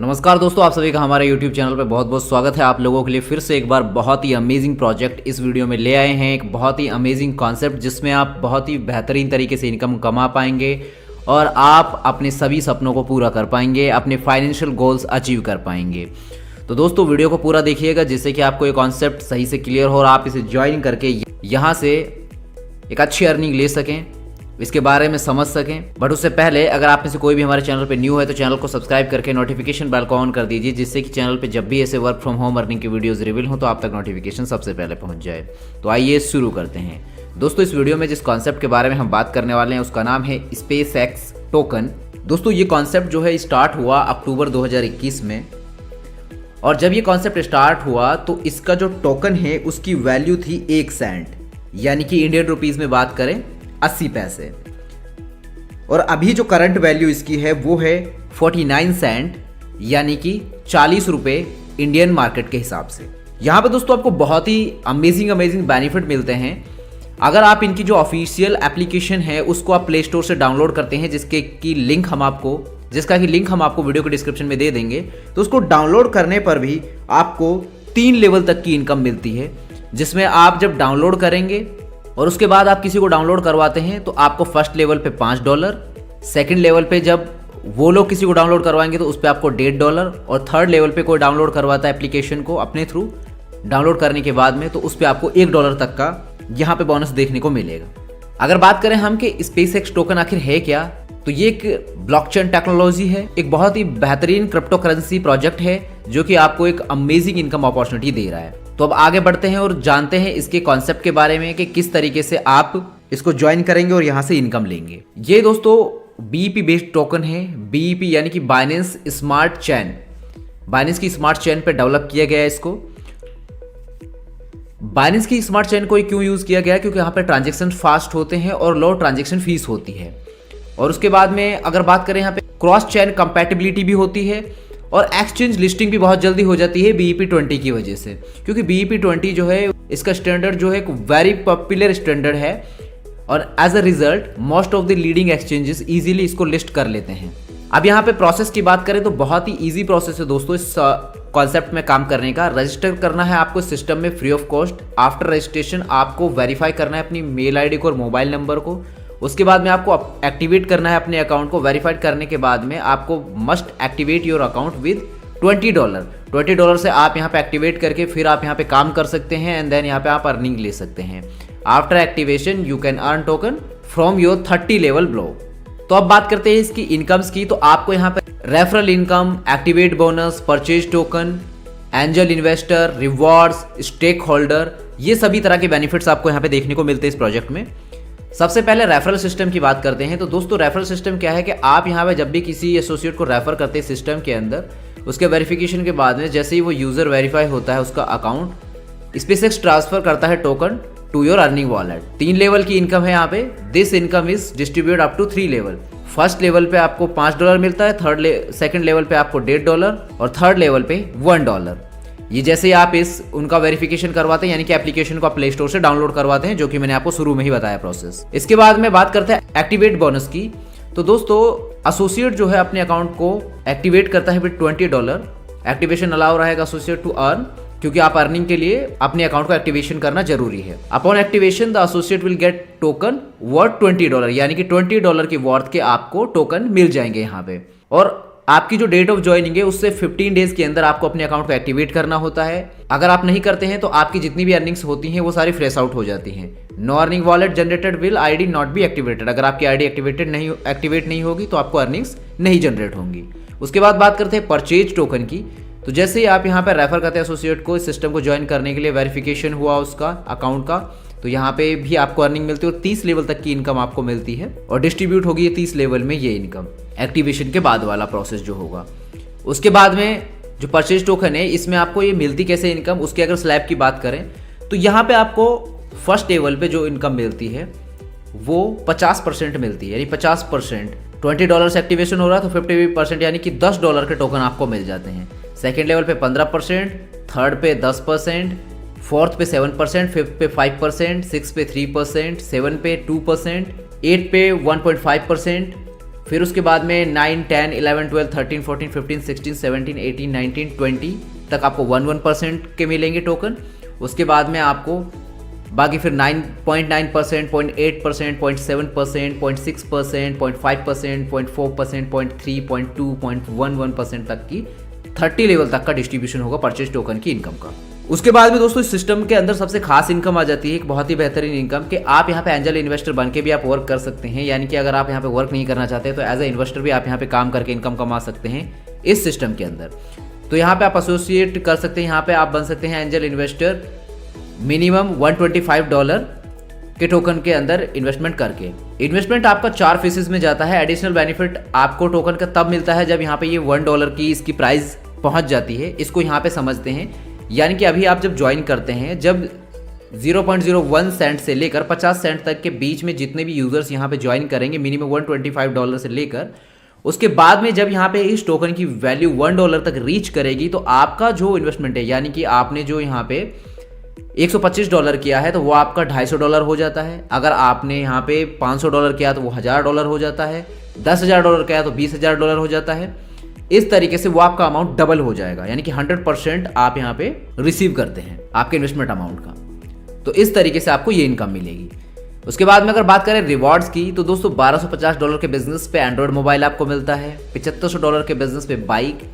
नमस्कार दोस्तों, आप सभी का हमारे YouTube चैनल पे बहुत बहुत स्वागत है। आप लोगों के लिए फिर से एक बार बहुत ही अमेजिंग प्रोजेक्ट इस वीडियो में ले आए हैं। एक बहुत ही अमेजिंग कॉन्सेप्ट जिसमें आप बहुत ही बेहतरीन तरीके से इनकम कमा पाएंगे और आप अपने सभी सपनों को पूरा कर पाएंगे, अपने फाइनेंशियल गोल्स अचीव कर पाएंगे। तो दोस्तों वीडियो को पूरा देखिएगा जिससे कि आपको ये कॉन्सेप्ट सही से क्लियर हो और आप इसे ज्वाइन करके यहाँ से एक अच्छी अर्निंग ले सकें, इसके बारे में समझ सकें। बट उससे पहले अगर आप में से कोई भी हमारे चैनल पे न्यू है तो चैनल को सब्सक्राइब करके नोटिफिकेशन बेल को ऑन कर दीजिए, जिससे कि चैनल पे जब भी ऐसे वर्क फ्रॉम होम अर्निंग की वीडियोस रिवील हो तो आप तक नोटिफिकेशन सबसे पहले पहुंच जाए। तो आइए शुरू करते हैं। दोस्तों इस वीडियो में जिस कॉन्सेप्ट के बारे में हम बात करने वाले हैं उसका नाम है SpaceX टोकन। दोस्तों ये कॉन्सेप्ट जो है स्टार्ट हुआ अक्टूबर 2021 में, और जब ये कॉन्सेप्ट स्टार्ट हुआ तो इसका जो टोकन है उसकी वैल्यू थी 1 सेंट, यानी कि इंडियन रुपीज़ में बात करें 80 पैसे। और अभी जो करंट वैल्यू इसकी है वो है 49 सेंट, यानी कि 40 रुपये इंडियन मार्केट के हिसाब से। यहाँ पे दोस्तों आपको बहुत ही अमेजिंग बेनिफिट मिलते हैं अगर आप इनकी जो ऑफिशियल एप्लीकेशन है उसको आप प्ले स्टोर से डाउनलोड करते हैं, जिसका कि लिंक हम आपको वीडियो के डिस्क्रिप्शन में दे देंगे। तो उसको डाउनलोड करने पर भी आपको 3 लेवल तक की इनकम मिलती है, जिसमें आप जब डाउनलोड करेंगे और उसके बाद आप किसी को डाउनलोड करवाते हैं तो आपको फर्स्ट लेवल पे $5, सेकंड लेवल पे जब वो लोग किसी को डाउनलोड करवाएंगे तो उस पर आपको $1.5, और थर्ड लेवल पे कोई डाउनलोड करवाता है एप्लीकेशन को अपने थ्रू डाउनलोड करने के बाद में तो उस पर आपको $1 तक का यहाँ पे बोनस देखने को मिलेगा। अगर बात करें हम कि SpaceX टोकन आखिर है क्या, तो ये एक ब्लॉकचेन टेक्नोलॉजी है, एक बहुत ही बेहतरीन क्रिप्टो करेंसी प्रोजेक्ट है जो कि आपको एक अमेजिंग इनकम अपॉर्चुनिटी दे रहा है। तो अब आगे बढ़ते हैं और जानते हैं इसके कॉन्सेप्ट के बारे में कि किस तरीके से आप इसको ज्वाइन करेंगे और यहाँ से इनकम लेंगे। ये दोस्तों BEP बेस्ड टोकन है। BEP यानी कि बाइनेंस स्मार्ट चेन, बाइनेंस की स्मार्ट चेन पे डेवलप किया गया है इसको। बाइनेंस की स्मार्ट चेन को क्यों यूज किया गया, क्योंकि यहाँ पे ट्रांजेक्शन फास्ट होते हैं और लो ट्रांजेक्शन फीस होती है। और उसके बाद में अगर बात करें यहाँ पे क्रॉस चेन कंपैटिबिलिटी भी होती है और एक्सचेंज लिस्टिंग भी बहुत जल्दी हो जाती है BEP20 की वजह से, क्योंकि BEP20 जो है इसका स्टैंडर्ड जो है एक वेरी पॉपुलर स्टैंडर्ड है और as a result most of the leading exchanges easily इसको लिस्ट कर लेते हैं। अब यहाँ पे प्रोसेस की बात करें तो बहुत ही इजी प्रोसेस है दोस्तों इस कॉन्सेप्ट में काम करने का। रजिस्टर करना है आपको सिस्टम में free of cost. After registration आपको वेरीफाई करना है अपनी मेल ID को और मोबाइल नंबर को। उसके बाद में आपको एक्टिवेट करना है अपने अकाउंट को। वेरीफाइड करने के बाद में आपको must activate your account with $20 से आप यहाँ पे एक्टिवेट करके फिर आप यहाँ पे काम कर सकते हैं एंड देन यहाँ पे आप अर्निंग ले सकते हैं। After activation you can earn token from your 30 level blow. तो अब बात करते हैं इसकी इनकम्स की। तो आपको यहाँ पे referral income, activate bonus, purchase token, angel investor, rewards, stake holder, ये सभी तरह के बेनिफिट्स आपको यहाँ पे देखने को मिलते हैं इस प्रोजेक्ट में। सबसे पहले रेफरल सिस्टम की बात करते हैं। तो दोस्तों रेफरल सिस्टम क्या है कि आप यहाँ पे जब भी किसी एसोसिएट को रेफर करते हैं सिस्टम के अंदर, उसके वेरिफिकेशन के बाद में जैसे ही वो यूज़र वेरीफाई होता है उसका अकाउंट, SpaceX ट्रांसफर करता है token to your earning wallet. 3 level की इनकम है यहाँ पे। This income is distribute up to 3 level. First level पे आपको $5 मिलता है, सेकंड लेवल पे आपको $1.5 और थर्ड लेवल पे $1। ये जैसे आप उनका वेरिफिकेशन करवाते हैं, यानी कि एप्लीकेशन को आप प्ले स्टोर से डाउनलोड करवाते हैं, जो कि मैंने आपको शुरू में ही बताया प्रोसेस। इसके बाद में बात करते हैं एक्टिवेट बोनस की। तो दोस्तों एसोसिएट जो है अपने अकाउंट को एक्टिवेट करता है विद $20। एक्टिवेशन अलाउ रहेगा एसोसिएट टू अर्न, क्योंकि आप अर्निंग के लिए अपने अकाउंट को एक्टिवेशन करना जरूरी है। Upon activation the associate will get token worth $20, यानी कि $20 की वर्थ के आपको टोकन मिल जाएंगे यहाँ पे। और आपकी जो डेट ऑफ ज्वाइनिंग है उससे 15 डेज के अंदर आपको अपने अकाउंट को एक्टिवेट करना होता है। अगर आप नहीं करते हैं तो आपकी जितनी भी अर्निंग्स होती हैं वो सारी फ्रेश आउट हो जाती हैं। No earning wallet generated will ID not be activated. अगर आपकी ID एक्टिवेट नहीं होगी तो आपको अर्निंग्स नहीं जनरेट होंगी। उसके बाद बात करते हैं परचेज टोकन की। तो जैसे ही आप यहाँ पर रेफर करते हैं एसोसिएट को इस सिस्टम को ज्वाइन करने के लिए, वेरिफिकेशन हुआ उसका अकाउंट का, तो यहाँ पे भी आपको अर्निंग मिलती है और 30 लेवल तक की इनकम आपको मिलती है और डिस्ट्रीब्यूट होगी ये 30 लेवल में ये इनकम एक्टिवेशन के बाद वाला प्रोसेस जो होगा। उसके बाद में जो परचेज टोकन है इसमें आपको ये मिलती कैसे इनकम, उसके अगर स्लैब की बात करें तो यहाँ पे आपको फर्स्ट लेवल पे जो इनकम मिलती है वो 50% मिलती है, यानी 50%। $20 से एक्टिवेशन हो रहा है तो 50% यानी कि $10 के टोकन आपको मिल जाते हैं। सेकेंड लेवल पे 15%, थर्ड पे 10%, फोर्थ पे 7%, फिफ्थ पे 5%, सिक्स पे 3%, 7 पे 2%, 8 पे 1.5%, फिर उसके बाद में 9, 10, 11, 12, 13, 14, 15, 16, 17, 18, 19, 20 तक आपको 1% के मिलेंगे टोकन। उसके बाद में आपको बाकी फिर 9.9%, 0.8%, 0.7%, 0.6%, 0.5%, 0.4%, 0.3, 0.2, 0.11% तक की 30 लेवल तक का डिस्ट्रीब्यूशन होगा परचेज टोकन की इनकम का। उसके बाद में दोस्तों इस सिस्टम के अंदर सबसे खास इनकम आ जाती है, एक बहुत ही बेहतरीन इनकम कि आप यहाँ पे एंजल इन्वेस्टर बन के भी आप वर्क कर सकते हैं। यानी कि अगर आप यहाँ पे वर्क नहीं करना चाहते तो एज ए इन्वेस्टर भी आप यहाँ पे काम करके इनकम कमा सकते हैं इस सिस्टम के अंदर। तो यहाँ पे आप एसोसिएट कर सकते हैं, यहाँ पे आप बन सकते हैं एंजल इन्वेस्टर मिनिमम $125 के टोकन के अंदर इन्वेस्टमेंट करके। इन्वेस्टमेंट आपका 4 फेसेस में जाता है। एडिशनल बेनिफिट आपको टोकन का तब मिलता है जब यहाँ पे ये $1 की इसकी प्राइस पहुंच जाती है। इसको यहाँ पे समझते हैं, यानी कि अभी आप जब ज्वाइन करते हैं, जब 0.01 सेंट से लेकर 50 सेंट तक के बीच में जितने भी यूजर्स यहाँ पे ज्वाइन करेंगे मिनिमम $125 से लेकर, उसके बाद में जब यहाँ पे इस टोकन की वैल्यू $1 तक रीच करेगी तो आपका जो इन्वेस्टमेंट है, यानी कि आपने जो यहाँ पे $125 किया है तो वो आपका $250 हो जाता है। अगर आपने यहाँ पे $500 किया तो वो $1000 हो जाता है। $10,000 किया तो $20,000 हो जाता है। इस तरीके से वो आपका अमाउंट डबल हो जाएगा, यानी कि 100% आप यहाँ पे रिसीव करते हैं आपके इन्वेस्टमेंट अमाउंट का। तो इस तरीके से आपको ये इनकम मिलेगी। उसके बाद में अगर बात करें रिवॉर्ड्स की तो दोस्तों $1250 के बिजनेस पे एंड्रॉयड मोबाइल आपको मिलता है, $7500 के बिजनेस पे बाइक,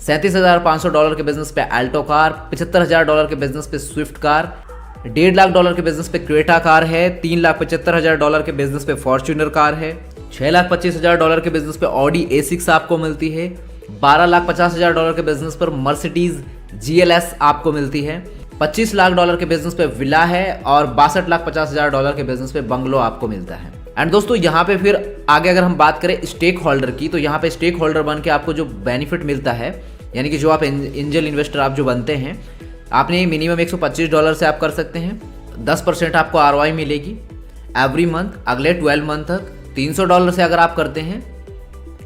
$37,500 के बिजनेस पे अल्टो कार, $75,000 के बिजनेस पे स्विफ्ट कार, $1.5 लाख के बिजनेस पे क्रेटा कार है, $3,75,000 के बिजनेस पे फॉर्च्यूनर कार है, $6,25,000 के बिजनेस पे ऑडी A6 आपको मिलती है, $12,50,000 के बिजनेस पर मर्सिडीज GLS आपको मिलती है, $25 लाख के बिजनेस पे विला है और $62,50,000 के बिजनेस पे बंगलो आपको मिलता है। एंड दोस्तों यहाँ पे फिर आगे अगर हम बात करें स्टेक होल्डर की तो यहाँ पे स्टेक होल्डर बन के आपको जो बेनिफिट मिलता है, यानी कि जो आप एंजल इन्वेस्टर आप जो बनते हैं, आपने मिनिमम $125 से आप कर सकते हैं। 10% आपको ROI मिलेगी एवरी मंथ अगले 12 मंथ तक। $300 से अगर आप करते हैं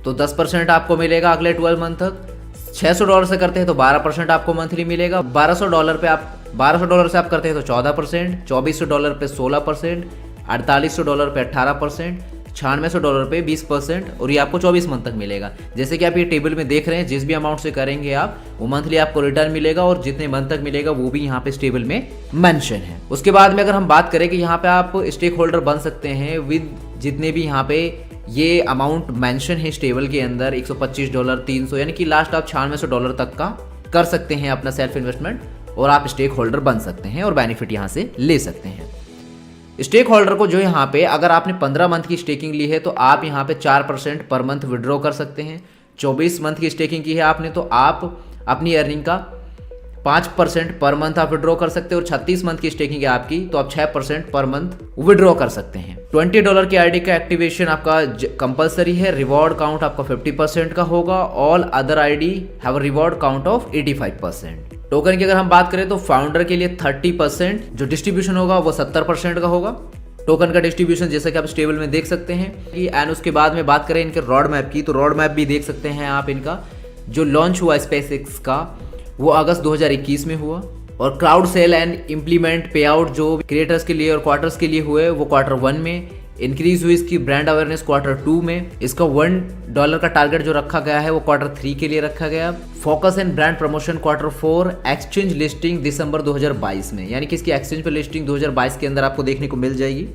तो 10% आपको मिलेगा अगले 12 मंथ तक। $600 से करते हैं तो 12% आपको मंथली मिलेगा। $1200 से आप करते हैं तो 14%, $2400 पे 16%, $4800 पे 18%, $9600 पे 20% और ये आपको 24 मंथ तक मिलेगा। जैसे कि आप ये टेबल में देख रहे हैं, जिस भी अमाउंट से करेंगे आप वो मंथली आपको रिटर्न मिलेगा और जितने मंथ तक मिलेगा वो भी यहाँ पे इस टेबल में मेंशन है। उसके बाद में अगर हम बात करें कि यहाँ पे आप स्टेक होल्डर बन सकते हैं विद जितने भी यहाँ पे ये अमाउंट मेंशन है इस टेबल के अंदर, $125, $300, यानी कि लास्ट आप $9600 तक का कर सकते हैं अपना सेल्फ इन्वेस्टमेंट और आप स्टेक होल्डर बन सकते हैं और बेनिफिट यहाँ से ले सकते हैं। स्टेक होल्डर को जो यहाँ पे अगर आपने 15 मंथ की स्टेकिंग ली है तो आप यहाँ पे 4% पर मंथ विड्रॉ कर सकते हैं। 24 मंथ की स्टेकिंग की है आपने तो आप अपनी अर्निंग का 5% पर मंथ आप विड्रॉ कर सकते हैं और 36 मंथ की स्टेकिंग है आपकी तो आप 6% पर मंथ विड्रॉ कर सकते हैं। $20 की आईडी का एक्टिवेशन आपका कंपलसरी है। रिवॉर्ड काउंट आपका 50% का होगा। All other ID have a reward count of 85%। Token की अगर हम बात करें तो फाउंडर के लिए 30%, जो डिस्ट्रीब्यूशन होगा वो 70% का होगा। टोकन का डिस्ट्रीब्यूशन जैसा कि आप इस टेबल में देख सकते हैं। एंड उसके बाद में बात करें इनके रोड मैप की तो रोड मैप भी देख सकते हैं आप। इनका जो लॉन्च हुआ स्पेसएक्स का वो अगस्त 2021 में हुआ और क्राउड सेल एंड इम्प्लीमेंट पे आउट जो क्रिएटर्स के लिए और क्वार्टर्स के लिए हुए वो Q1 में। इंक्रीज हुई इसकी ब्रांड अवेयरनेस Q2 में। इसका $1 का टारगेट जो रखा गया है वो Q3 के लिए रखा गया। Focus and brand promotion Q4। Exchange listing दिसंबर 2022 में, यानी कि इसकी एक्सचेंज पर लिस्टिंग 2022 के अंदर आपको देखने को मिल जाएगी।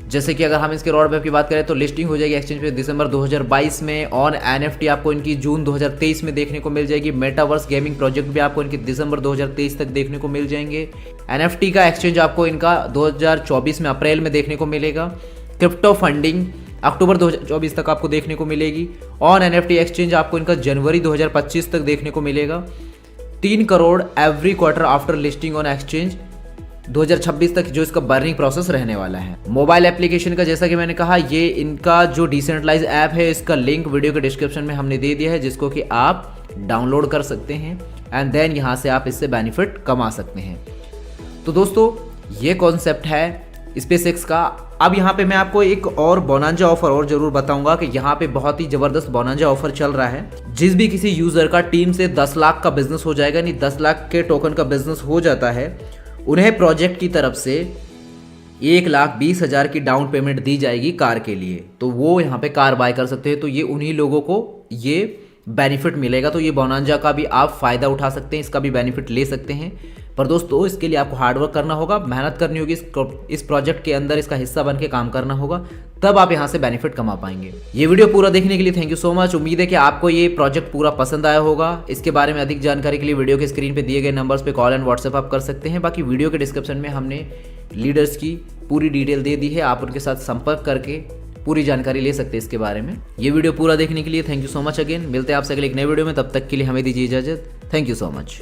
जैसे कि अगर हम इसके रोड मैप की बात करें तो लिस्टिंग हो जाएगी एक्सचेंज पे दिसंबर 2022 में। ऑन NFT आपको इनकी जून 2023 में देखने को मिल जाएगी। मेटावर्स गेमिंग प्रोजेक्ट भी आपको इनके दिसंबर 2023 तक देखने को मिल जाएंगे। NFT का एक्सचेंज आपको इनका 2024 में अप्रैल में देखने को मिलेगा। क्रिप्टो फंडिंग अक्टूबर 2024 तक आपको देखने को मिलेगी। ऑन NFT एक्सचेंज आपको इनका जनवरी 2025 तक देखने को मिलेगा। 3 crore every quarter after listing on exchange 2026 तक जो इसका बर्निंग प्रोसेस रहने वाला है। मोबाइल एप्लीकेशन का जैसा कि मैंने कहा ये इनका जो डिसेंट्रलाइज ऐप है इसका लिंक वीडियो के डिस्क्रिप्शन में हमने दे दिया है जिसको कि आप डाउनलोड कर सकते हैं एंड देन यहाँ से आप इससे बेनिफिट कमा सकते हैं। तो दोस्तों ये कॉन्सेप्ट है स्पेसएक्स का। अब यहाँ पे मैं आपको एक और बोनांजा ऑफर और जरूर बताऊंगा कि यहाँ पे बहुत ही जबरदस्त बोनांजा ऑफर चल रहा है। जिस भी किसी यूजर का टीम से 10 लाख का बिजनेस हो जाएगा, नहीं 10 लाख के टोकन का बिजनेस हो जाता है, उन्हें प्रोजेक्ट की तरफ से 1,20,000 की डाउन पेमेंट दी जाएगी कार के लिए, तो वो यहाँ पे कार बाय कर सकते हैं। तो ये उन्हीं लोगों को ये बेनिफिट मिलेगा, तो ये बोनांजा का भी आप फ़ायदा उठा सकते हैं, इसका भी बेनिफिट ले सकते हैं। पर दोस्तों इसके लिए आपको हार्डवर्क करना होगा, मेहनत करनी होगी, इस प्रोजेक्ट के अंदर इसका हिस्सा बन के काम करना होगा, तब आप यहाँ से बेनिफिट कमा पाएंगे। ये वीडियो पूरा देखने के लिए थैंक यू सो मच। उम्मीद है कि आपको ये प्रोजेक्ट पूरा पसंद आया होगा। इसके बारे में अधिक जानकारी के लिए वीडियो के स्क्रीन पे दिए गए नंबर्स पे कॉल एंड व्हाट्सएप आप कर सकते हैं। बाकी वीडियो के डिस्क्रिप्शन में हमने लीडर्स की पूरी डिटेल दे दी है, आप उनके साथ संपर्क करके पूरी जानकारी ले सकते हैं इसके बारे में। ये वीडियो पूरा देखने के लिए thank you so much again. मिलते हैं आपसे अगले एक नए वीडियो में, तब तक के लिए हमें दीजिए इजाजत। Thank you so much.